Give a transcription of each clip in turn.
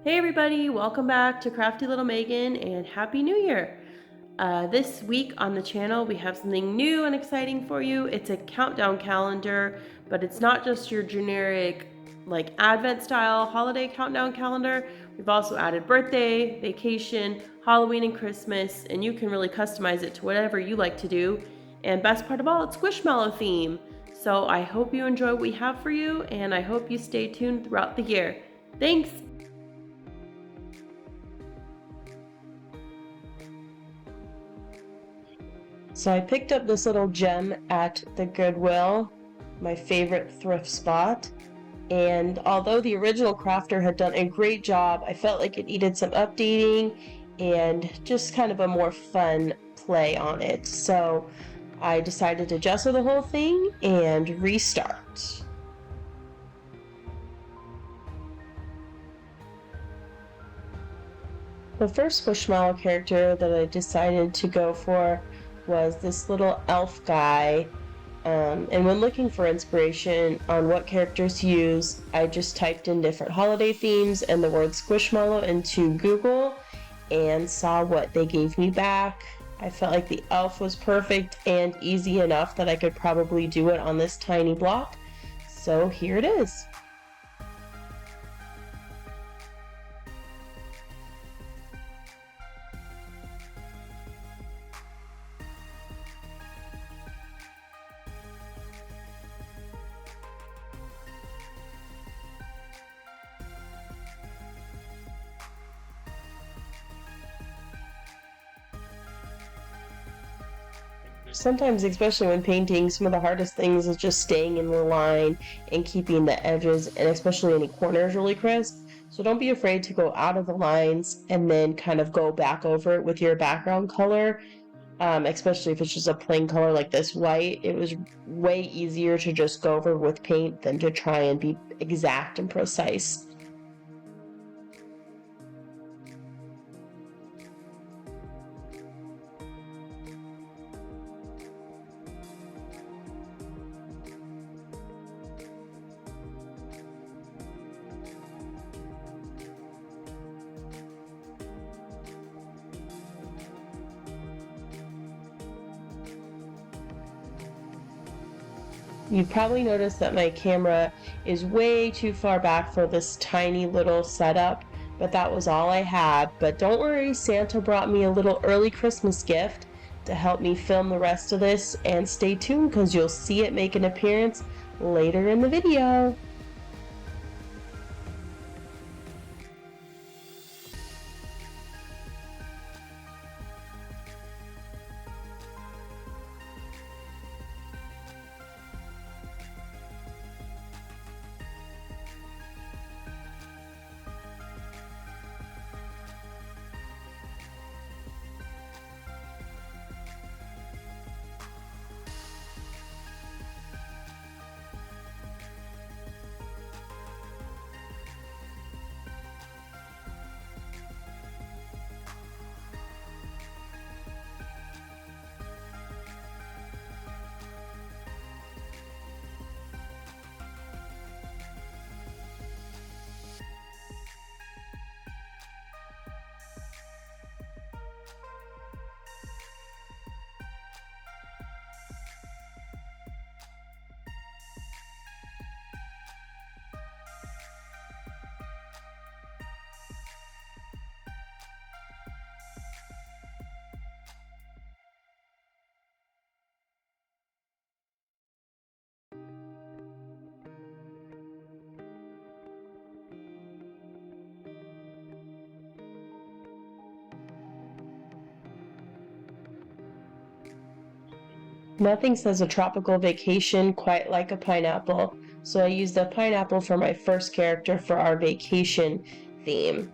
Hey everybody, welcome back to Crafty Little Megan and Happy New Year! This week on the channel we have something new and exciting for you. It's a countdown calendar, but it's not just your generic like Advent style holiday countdown calendar. We've also added birthday, vacation, Halloween, and Christmas, and you can really customize it to whatever you like to do. And best part of all, it's Squishmallow theme. So I hope you enjoy what we have for you, and I hope you stay tuned throughout the year. Thanks! So I picked up this little gem at the Goodwill, my favorite thrift spot. And although the original crafter had done a great job, I felt like it needed some updating and just kind of a more fun play on it. So I decided to gesso the whole thing and restart. The first Squishmallow character that I decided to go for was this little elf guy. And when looking for inspiration on what characters to use, I just typed in different holiday themes and the word Squishmallow into Google and saw what they gave me back. I felt like the elf was perfect and easy enough that I could probably do it on this tiny block. So here it is. Sometimes, especially when painting, some of the hardest things is just staying in the line and keeping the edges and especially any corners really crisp. So don't be afraid to go out of the lines and then kind of go back over it with your background color, especially if it's just a plain color like this white. It was way easier to just go over with paint than to try and be exact and precise. You've probably noticed that my camera is way too far back for this tiny little setup, but that was all I had. But don't worry, Santa brought me a little early Christmas gift to help me film the rest of this, and stay tuned because you'll see it make an appearance later in the video. Nothing says a tropical vacation quite like a pineapple, so I used a pineapple for my first character for our vacation theme.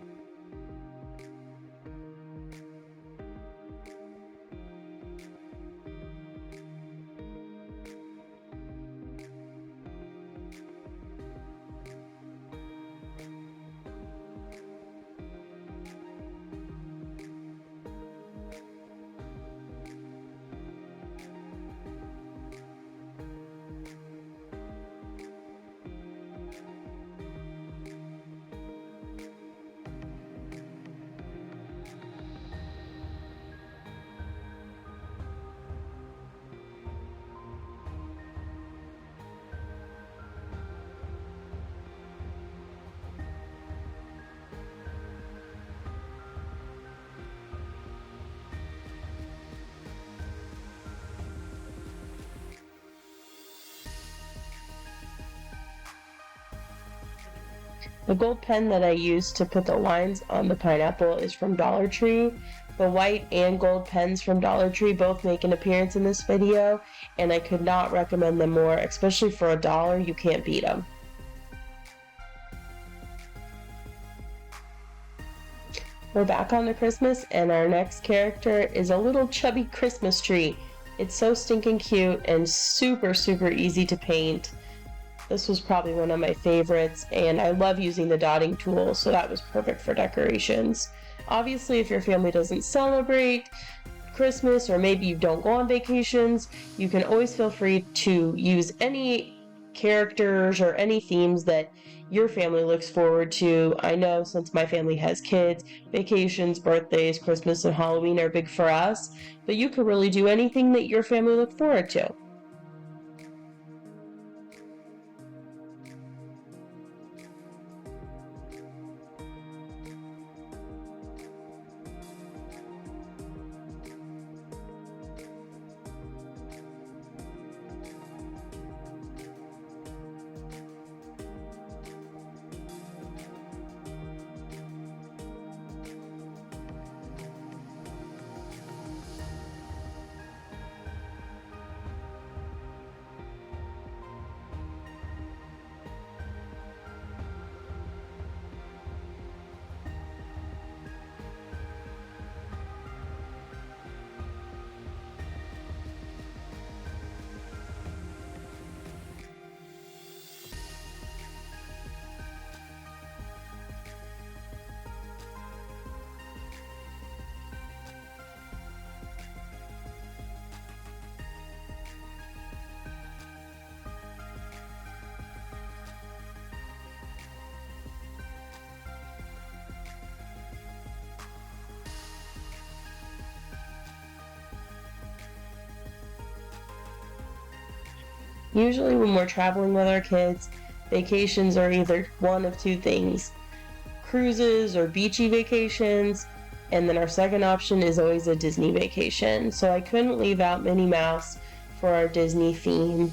The gold pen that I used to put the lines on the pineapple is from Dollar Tree. The white and gold pens from Dollar Tree both make an appearance in this video, and I could not recommend them more, especially for $1. You can't beat them. We're back on to Christmas, and our next character is a little chubby Christmas tree. It's so stinking cute and super, super easy to paint. This was probably one of my favorites, and I love using the dotting tool, so that was perfect for decorations. Obviously, if your family doesn't celebrate Christmas, or maybe you don't go on vacations, you can always feel free to use any characters or any themes that your family looks forward to. I know since my family has kids, vacations, birthdays, Christmas, and Halloween are big for us, but you could really do anything that your family looks forward to. Usually when we're traveling with our kids, vacations are either one of two things: cruises or beachy vacations, and then our second option is always a Disney vacation. So I couldn't leave out Minnie Mouse for our Disney theme.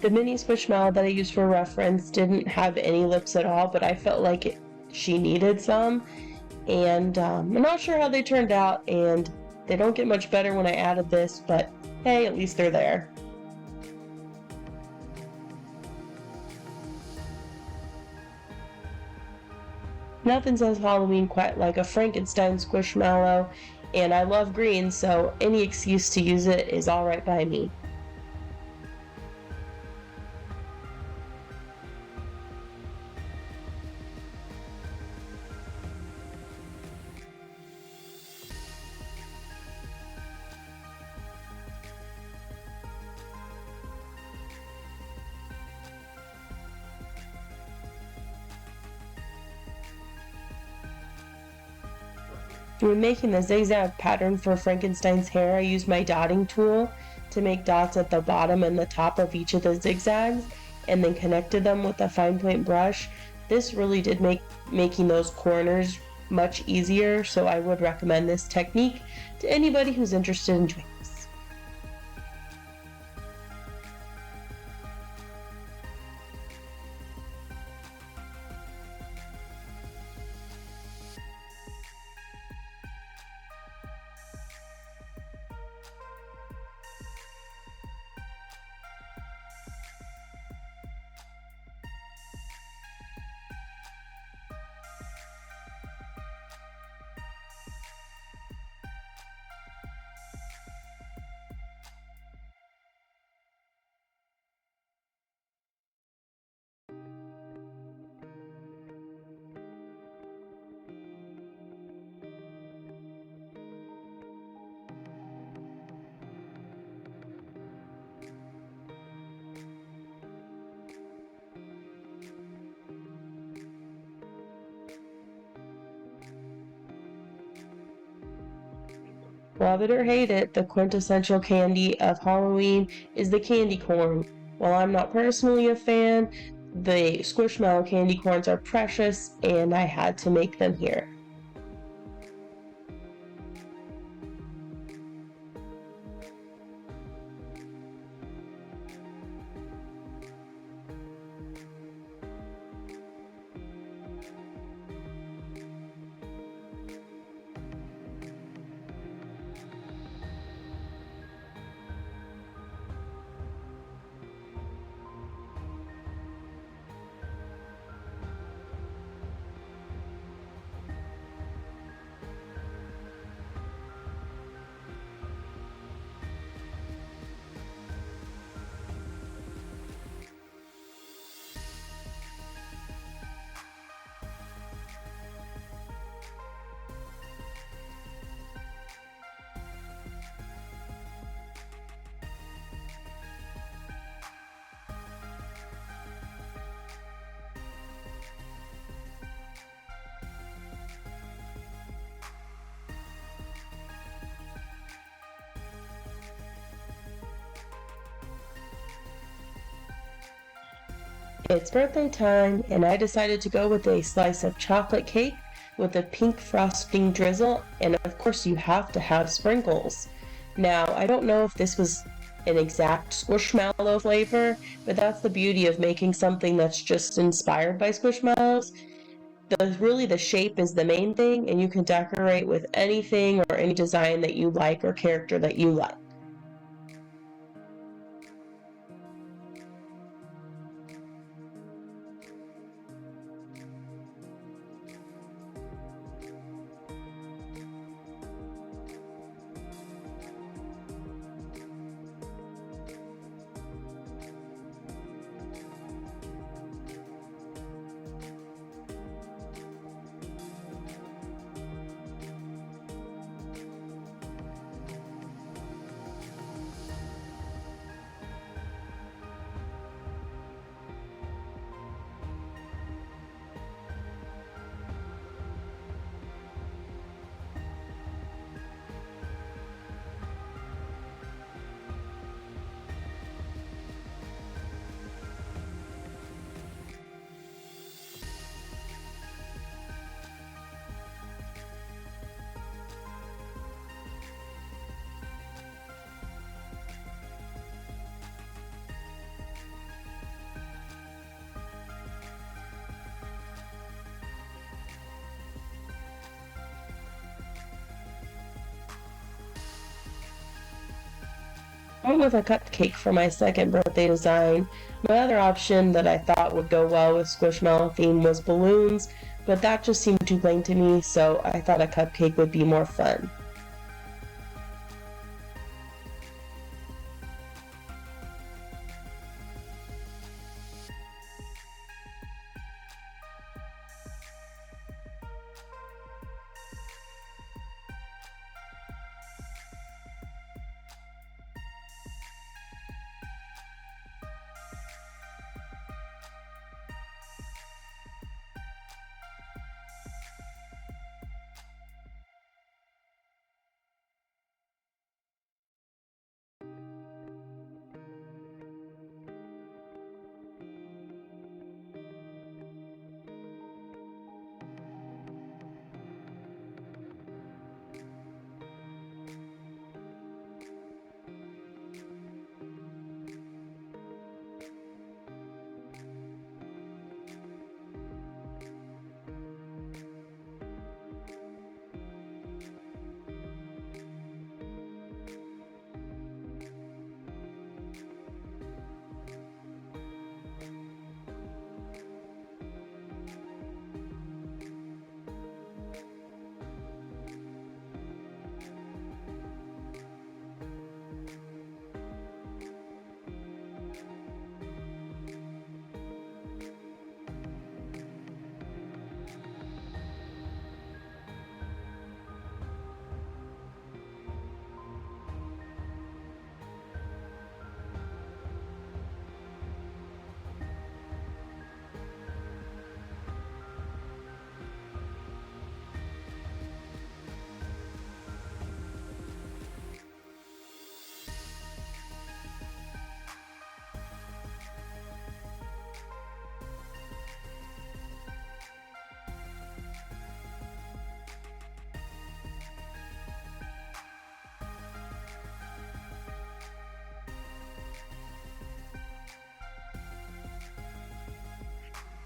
The mini Squishmallow that I used for reference didn't have any lips at all, but I felt like she needed some, and I'm not sure how they turned out, and they don't get much better when I added this, but hey, at least they're there. Nothing says Halloween quite like a Frankenstein Squishmallow, and I love green, so any excuse to use it is alright by me. When making the zigzag pattern for Frankenstein's hair, I used my dotting tool to make dots at the bottom and the top of each of the zigzags, and then connected them with a fine point brush. This really did make making those corners much easier, so I would recommend this technique to anybody who's interested in doing this. Love it or hate it, the quintessential candy of Halloween is the candy corn. While I'm not personally a fan, the Squishmallow candy corns are precious, and I had to make them here. It's birthday time, and I decided to go with a slice of chocolate cake with a pink frosting drizzle, and of course you have to have sprinkles. Now, I don't know if this was an exact Squishmallow flavor, but that's the beauty of making something that's just inspired by Squishmallows. Really the shape is the main thing, and you can decorate with anything or any design that you like or character that you like. went with a cupcake for my second birthday design. My other option that I thought would go well with Squishmallow theme was balloons, but that just seemed too plain to me, so I thought a cupcake would be more fun.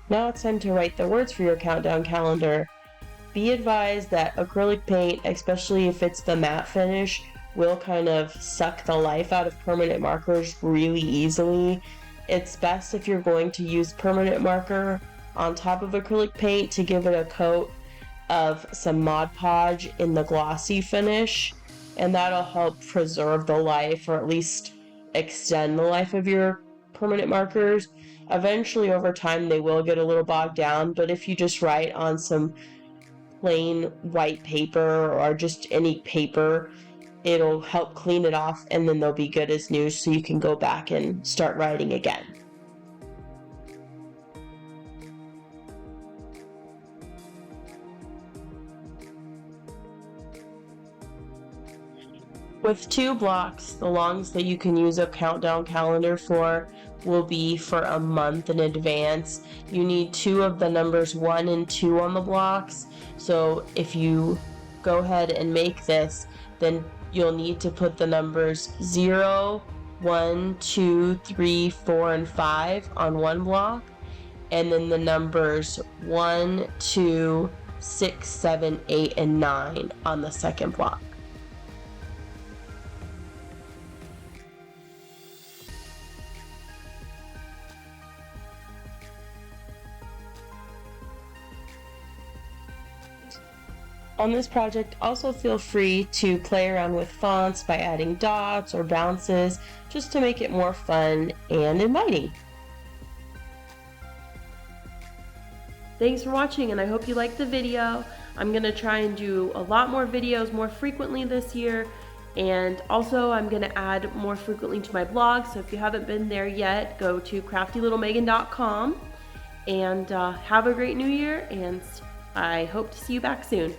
Now it's time to write the words for your countdown calendar. Be advised that acrylic paint, especially if it's the matte finish, will kind of suck the life out of permanent markers really easily. It's best if you're going to use permanent marker on top of acrylic paint to give it a coat of some Mod Podge in the glossy finish, and that'll help preserve the life, or at least extend the life of your permanent markers. Eventually, over time, they will get a little bogged down, but if you just write on some plain white paper or just any paper, it'll help clean it off, and then they'll be good as new, so you can go back and start writing again. With 2 blocks, the longest that you can use a countdown calendar for will be for a month in advance. You need 2 of the numbers 1 and 2 on the blocks. So if you go ahead and make this, then you'll need to put the numbers 0, 1, 2, 3, 4, and 5 on one block, and then the numbers 1, 2, 6, 7, 8, and 9 on the second block. On this project, also feel free to play around with fonts by adding dots or bounces just to make it more fun and inviting. Thanks for watching, and I hope you liked the video. I'm going to try and do a lot more videos more frequently this year, and also I'm going to add more frequently to my blog, so if you haven't been there yet, go to craftylittlemegan.com, and have a great new year, and I hope to see you back soon.